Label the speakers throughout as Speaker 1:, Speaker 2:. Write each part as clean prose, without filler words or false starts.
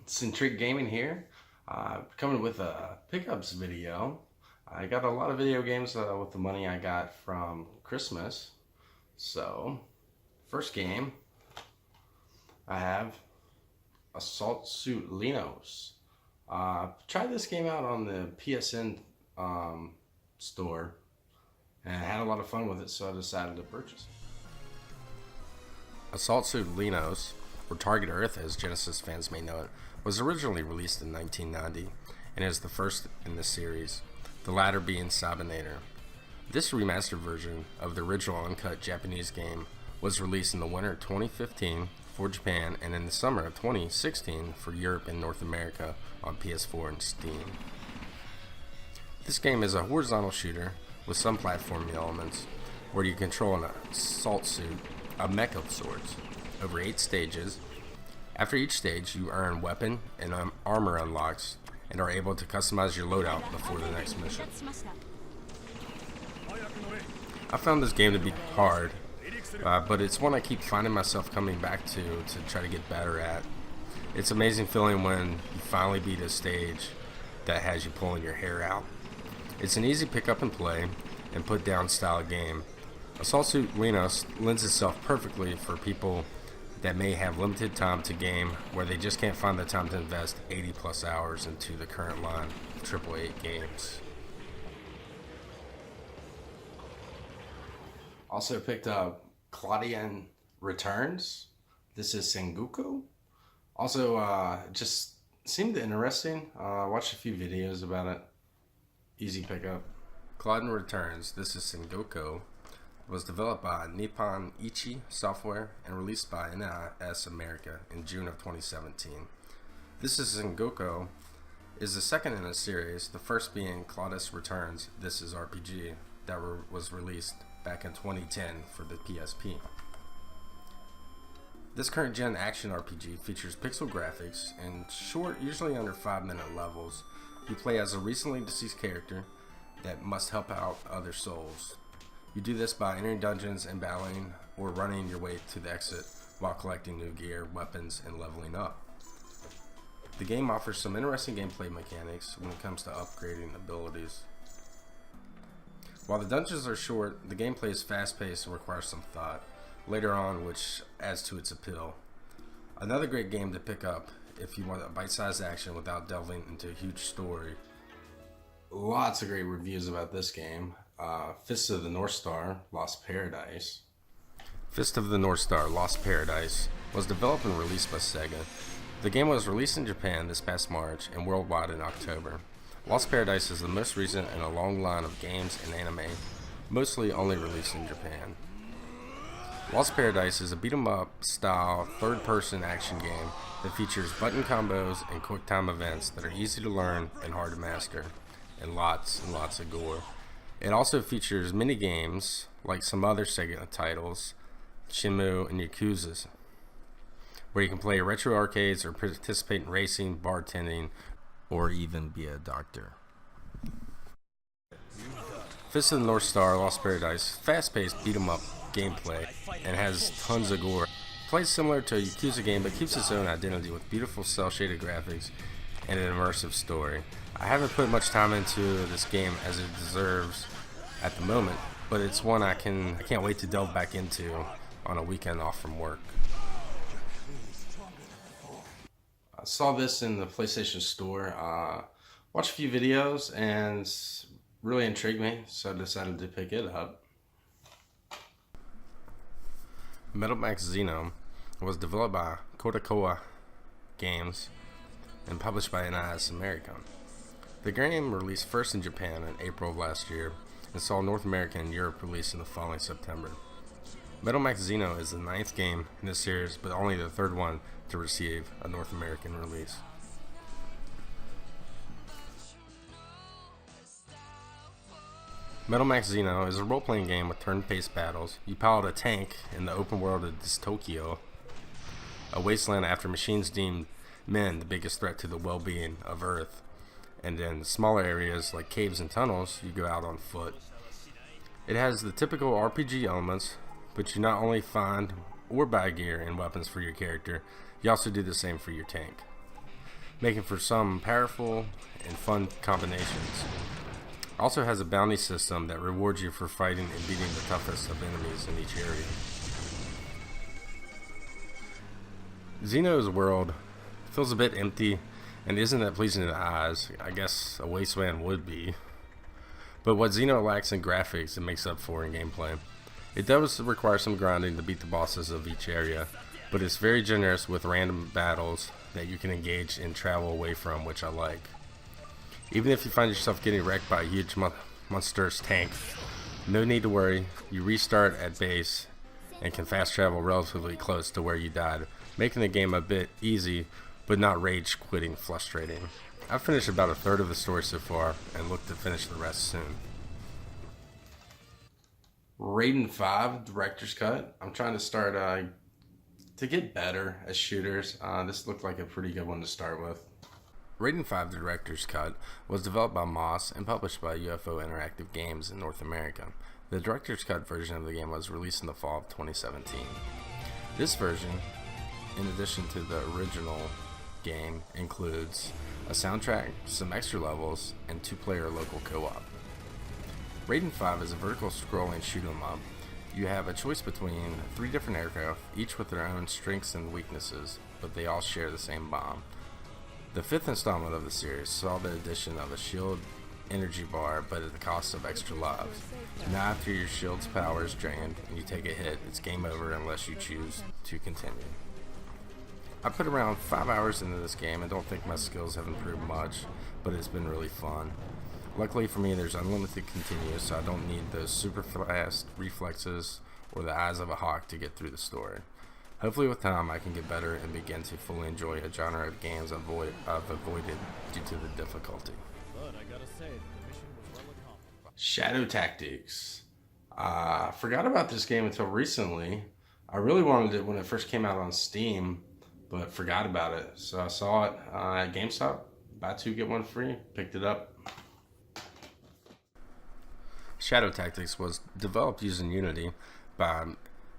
Speaker 1: It's Intrigue Gaming here, coming with a pickups video. I got a lot of video games with the money I got from Christmas. So, first game, I have Assault Suit Linos. Tried this game out on the PSN store, and I had a lot of fun with it, so I decided to purchase it. Assault Suit Linos, or Target Earth as Genesis fans may know it, was originally released in 1990 and is the first in the series, the latter being Sabinator. This remastered version of the original uncut Japanese game was released in the winter of 2015 for Japan and in the summer of 2016 for Europe and North America on PS4 and Steam. This game is a horizontal shooter with some platforming elements where you control an assault suit, a mech of sorts, over 8 stages. After each stage, you earn weapon and armor unlocks and are able to customize your loadout before the next mission. I found this game to be hard, but it's one I keep finding myself coming back to try to get better at. It's an amazing feeling when you finally beat a stage that has you pulling your hair out. It's an easy pick up and play and put down style game. Assault Suit Linos lends itself perfectly for people that may have limited time to game, where they just can't find the time to invest 80 plus hours into the current line of AAA games. Also picked up Claudian Returns. This is Sengoku. Also just seemed interesting. Watched a few videos about it. Easy pickup. Claudian Returns. This is Sengoku. Was developed by Nippon Ichi Software and released by NIS America in June of 2017. This is Sengoku is the second in a series, the first being Claudius Returns. This is RPG that was released back in 2010 for the PSP. This current gen action RPG features pixel graphics and short, usually under 5-minute levels. You play as a recently deceased character that must help out other souls. You do this by entering dungeons and battling or running your way to the exit while collecting new gear, weapons, and leveling up. The game offers some interesting gameplay mechanics when it comes to upgrading abilities. While the dungeons are short, the gameplay is fast-paced and requires some thought later on, which adds to its appeal. Another great game to pick up if you want a bite-sized action without delving into a huge story. Lots of great reviews about this game. Fist of the North Star, Lost Paradise. Fist of the North Star, Lost Paradise was developed and released by Sega. The game was released in Japan this past March and worldwide in October. Lost Paradise is the most recent in a long line of games and anime, mostly only released in Japan. Lost Paradise is a beat-em-up style third-person action game that features button combos and quick-time events that are easy to learn and hard to master, and lots of gore. It also features mini-games like some other Sega titles, Shenmue and Yakuza, where you can play retro arcades or participate in racing, bartending, or even be a doctor. Fist of the North Star, Lost Paradise, fast-paced beat-em-up gameplay and has tons of gore. Plays similar to a Yakuza game but keeps its own identity with beautiful cel-shaded graphics and an immersive story. I haven't put much time into this game as it deserves at the moment, but it's one I can't wait to delve back into on a weekend off from work. I saw this in the PlayStation Store, watched a few videos, and really intrigued me, so I decided to pick it up. Metal Max Xeno was developed by Kodakoa Games and published by NIS America. The game released first in Japan in April of last year and saw North America and Europe released in the following September. Metal Max Xeno is the 9th game in this series, but only the 3rd one to receive a North American release. Metal Max Xeno is a role-playing game with turn-based battles. You pilot a tank in the open world of Dystopia, a wasteland after machines deemed men the biggest threat to the well-being of Earth. And in smaller areas like caves and tunnels, you go out on foot. It has the typical RPG elements, but you not only find or buy gear and weapons for your character, you also do the same for your tank. making for some powerful and fun combinations. Also has a bounty system that rewards you for fighting and beating the toughest of enemies in each area. Xeno's world feels a bit empty and isn't that pleasing to the eyes. I guess a Wasteland would be. But what Xeno lacks in graphics, it makes up for in gameplay. It does require some grinding to beat the bosses of each area, but it's very generous with random battles that you can engage and travel away from, which I like. Even if you find yourself getting wrecked by a huge monstrous tank, no need to worry. You restart at base and can fast travel relatively close to where you died, making the game a bit easy, but not rage quitting frustrating. I've finished about a third of the story so far and look to finish the rest soon. Raiden 5 Director's Cut. I'm trying to start to get better as shooters. This looked like a pretty good one to start with. Raiden 5 Director's Cut was developed by Moss and published by UFO Interactive Games in North America. The Director's Cut version of the game was released in the fall of 2017. This version, in addition to the original game, includes a soundtrack, some extra levels, and 2-player local co-op. Raiden 5 is a vertical scrolling shoot 'em up. You have a choice between 3 different aircraft, each with their own strengths and weaknesses, but they all share the same bomb. The 5th installment of the series saw the addition of a shield energy bar, but at the cost of extra lives. Now after your shield's power is drained and you take a hit, it's game over unless you choose to continue. I put around 5 hours into this game and don't think my skills have improved much, but it's been really fun. Luckily for me, there's unlimited continues, so I don't need those super fast reflexes or the eyes of a hawk to get through the story. Hopefully with time I can get better and begin to fully enjoy a genre of games I've avoided due to the difficulty. But I gotta say, the mission was well accomplished. Shadow Tactics. I forgot about this game until recently. I really wanted it when it first came out on Steam, but forgot about it. So I saw it at GameStop, buy 2 get 1 free, picked it up. Shadow Tactics was developed using Unity by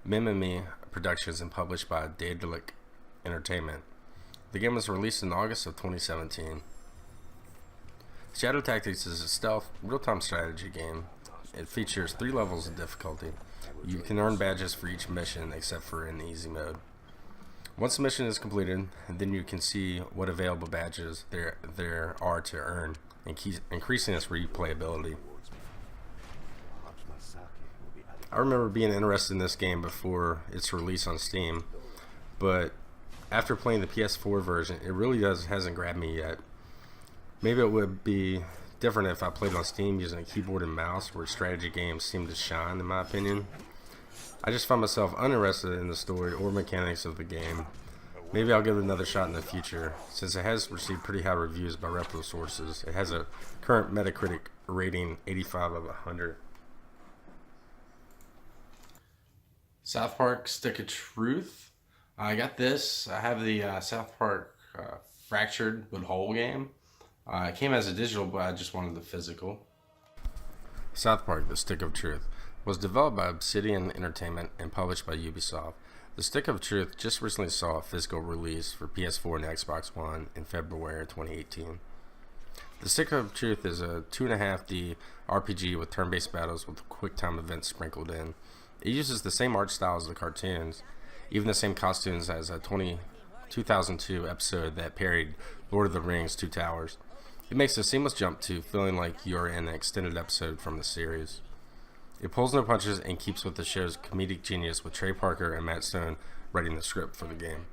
Speaker 1: Mimimi Productions and published by Daedalic Entertainment. The game was released in August of 2017. Shadow Tactics is a stealth, real-time strategy game. It features 3 levels of difficulty. You can earn badges for each mission except for in easy mode. Once the mission is completed, then you can see what available badges there are to earn, increasing its replayability. I remember being interested in this game before its release on Steam, but after playing the PS4 version, it really hasn't grabbed me yet. Maybe it would be different if I played on Steam using a keyboard and mouse, where strategy games seem to shine, in my opinion. I just find myself uninterested in the story or mechanics of the game. Maybe I'll give it another shot in the future, since it has received pretty high reviews by reputable sources. It has a current Metacritic rating 85 of 100. South Park Stick of Truth. I got this. I have the South Park Fractured but Whole game. It came as a digital, but I just wanted the physical. South Park The Stick of Truth was developed by Obsidian Entertainment and published by Ubisoft. The Stick of Truth just recently saw a physical release for PS4 and Xbox One in February 2018. The Stick of Truth is a 2.5D RPG with turn-based battles with quick time events sprinkled in. It uses the same art style as the cartoons, even the same costumes as a 2002 episode that parodied Lord of the Rings: Two Towers. It makes a seamless jump to feeling like you're in an extended episode from the series. It pulls no punches and keeps with the show's comedic genius, with Trey Parker and Matt Stone writing the script for the game.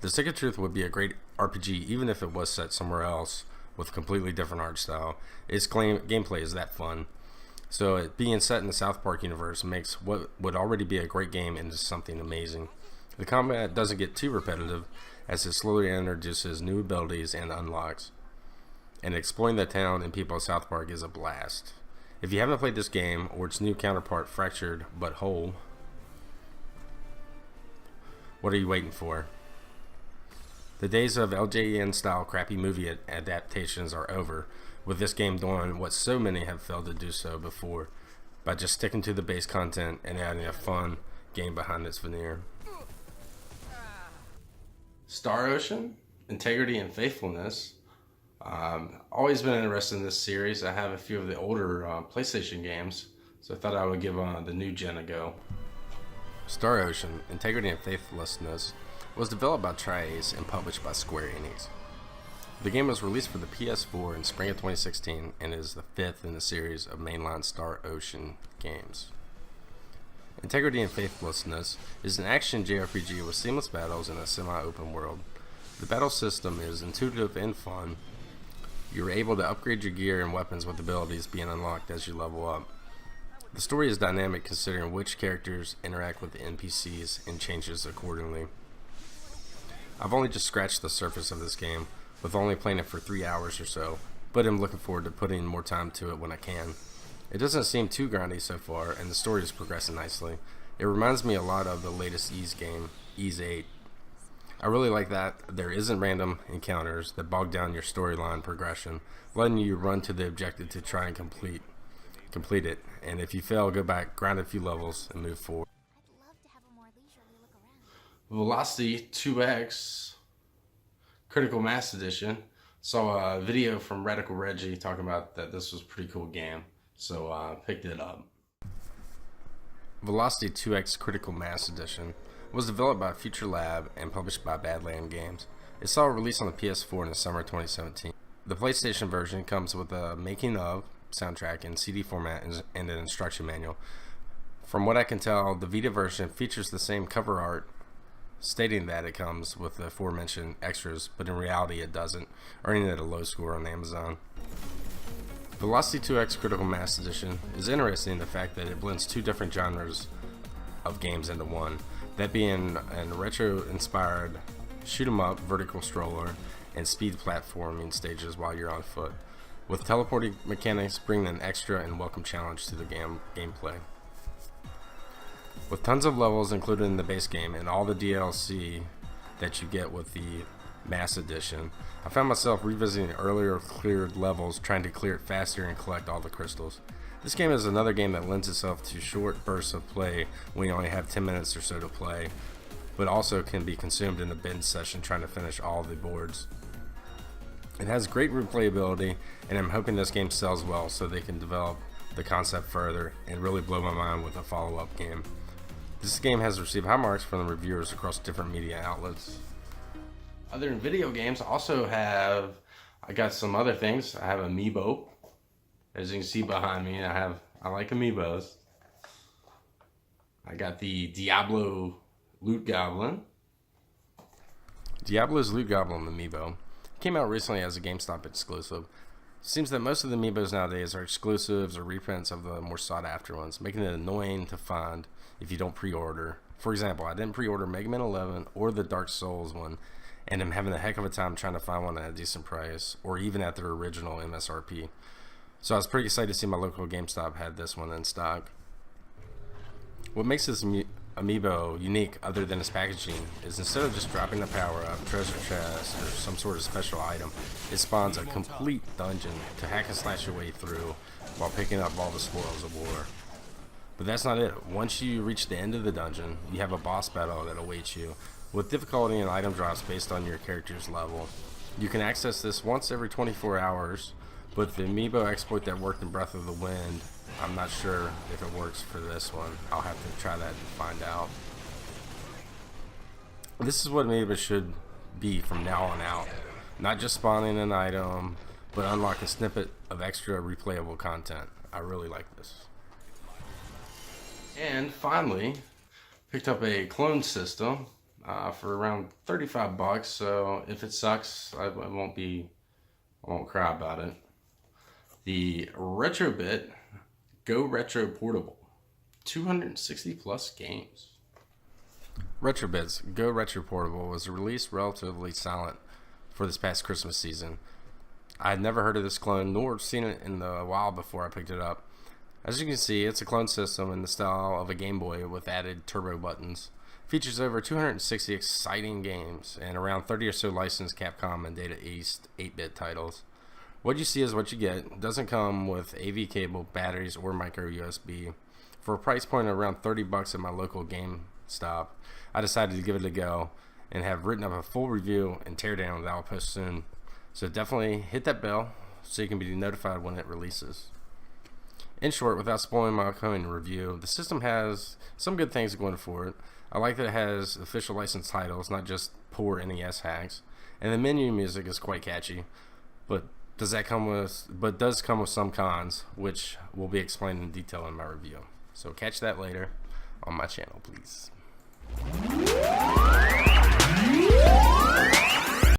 Speaker 1: The Stick of Truth would be a great RPG even if it was set somewhere else with a completely different art style. Its gameplay is that fun. So it being set in the South Park universe makes what would already be a great game into something amazing. The combat doesn't get too repetitive, as it slowly introduces new abilities and unlocks. And exploring the town and people of South Park is a blast. If you haven't played this game, or its new counterpart Fractured but Whole, what are you waiting for? The days of LJN style crappy movie adaptations are over, with this game doing what so many have failed to do so before, by just sticking to the base content and adding a fun game behind its veneer. Star Ocean, Integrity and Faithfulness. Always been interested in this series. I have a few of the older PlayStation games, so I thought I would give the new gen a go. Star Ocean, Integrity and Faithlessness was developed by Tri-Ace and published by Square Enix. The game was released for the PS4 in spring of 2016 and is the fifth in the series of mainline Star Ocean games. Integrity and Faithlessness is an action JRPG with seamless battles in a semi-open world. The battle system is intuitive and fun. You're able to upgrade your gear and weapons with abilities being unlocked as you level up. The story is dynamic considering which characters interact with the NPCs and changes accordingly. I've only just scratched the surface of this game, with only playing it for 3 hours or so, but I'm looking forward to putting more time to it when I can. It doesn't seem too grindy so far, and the story is progressing nicely. It reminds me a lot of the latest Ys game, Ys 8. I really like that there isn't random encounters that bog down your storyline progression, letting you run to the objective to try and complete it, and if you fail, go back, grind a few levels, and move forward.
Speaker 2: I'd love to have a more leisurely look around.
Speaker 1: Velocity 2X Critical Mass Edition. Saw a video from Radical Reggie talking about that this was a pretty cool game, so picked it up. Velocity 2X Critical Mass Edition was developed by Future Lab and published by Badland Games. It saw a release on the PS4 in the summer of 2017. The PlayStation version comes with a making of soundtrack in CD format and an instruction manual. From what I can tell, the Vita version features the same cover art, stating that it comes with the aforementioned extras, but in reality it doesn't, earning it a low score on Amazon. Velocity 2X Critical Mass Edition is interesting in the fact that it blends two different genres of games into one, that being a retro-inspired shoot-'em-up vertical stroller and speed platforming stages while you're on foot, with teleporting mechanics bringing an extra and welcome challenge to the gameplay. With tons of levels included in the base game and all the DLC that you get with the Mass Edition, I found myself revisiting earlier cleared levels, trying to clear it faster and collect all the crystals. This game is another game that lends itself to short bursts of play when you only have 10 minutes or so to play, but also can be consumed in a binge session trying to finish all the boards. It has great replayability, and I'm hoping this game sells well so they can develop the concept further and really blow my mind with a follow-up game. This game has received high marks from the reviewers across different media outlets. Other than video games, I got some other things. I have Amiibo. As you can see behind me, I like Amiibos. I got the Diablo Loot Goblin. Diablo's Loot Goblin Amiibo came out recently as a GameStop exclusive. Seems that most of the Amiibos nowadays are exclusives or reprints of the more sought after ones, making it annoying to find if you don't pre-order. For example, I didn't pre-order Mega Man 11 or the Dark Souls one, and I'm having a heck of a time trying to find one at a decent price, or even at their original MSRP. So I was pretty excited to see my local GameStop had this one in stock. What makes this Amiibo unique, other than its packaging, is instead of just dropping the power-up, treasure chest, or some sort of special item, it spawns a complete dungeon to hack and slash your way through while picking up all the spoils of war. But that's not it. Once you reach the end of the dungeon, you have a boss battle that awaits you, with difficulty and item drops based on your character's level. You can access this once every 24 hours, but the Amiibo exploit that worked in Breath of the Wind, I'm not sure if it works for this one. I'll have to try that and find out. This is what Amiibo should be from now on out. Not just spawning an item, but unlock a snippet of extra replayable content. I really like this. And finally, picked up a clone system for around 35 bucks. So if it sucks, I won't cry about it. The Retrobit Go Retro Portable, 260 plus games. Retrobit's Go Retro Portable was released relatively silent for this past Christmas season. I had never heard of this clone nor seen it in the wild before I picked it up. As you can see, it's a clone system in the style of a Game Boy with added turbo buttons. Features over 260 exciting games and around 30 or so licensed Capcom and Data East 8-bit titles. What you see is what you get. It doesn't come with AV cable, batteries, or micro USB. For a price point of around 30 bucks at my local GameStop, I decided to give it a go and have written up a full review and teardown that I'll post soon. So definitely hit that bell so you can be notified when it releases. In short, without spoiling my upcoming review, the system has some good things going for it. I like that it has official licensed titles, not just poor NES hacks, and the menu music is quite catchy. But does come with some cons, which will be explained in detail in my review. So catch that later on my channel, please.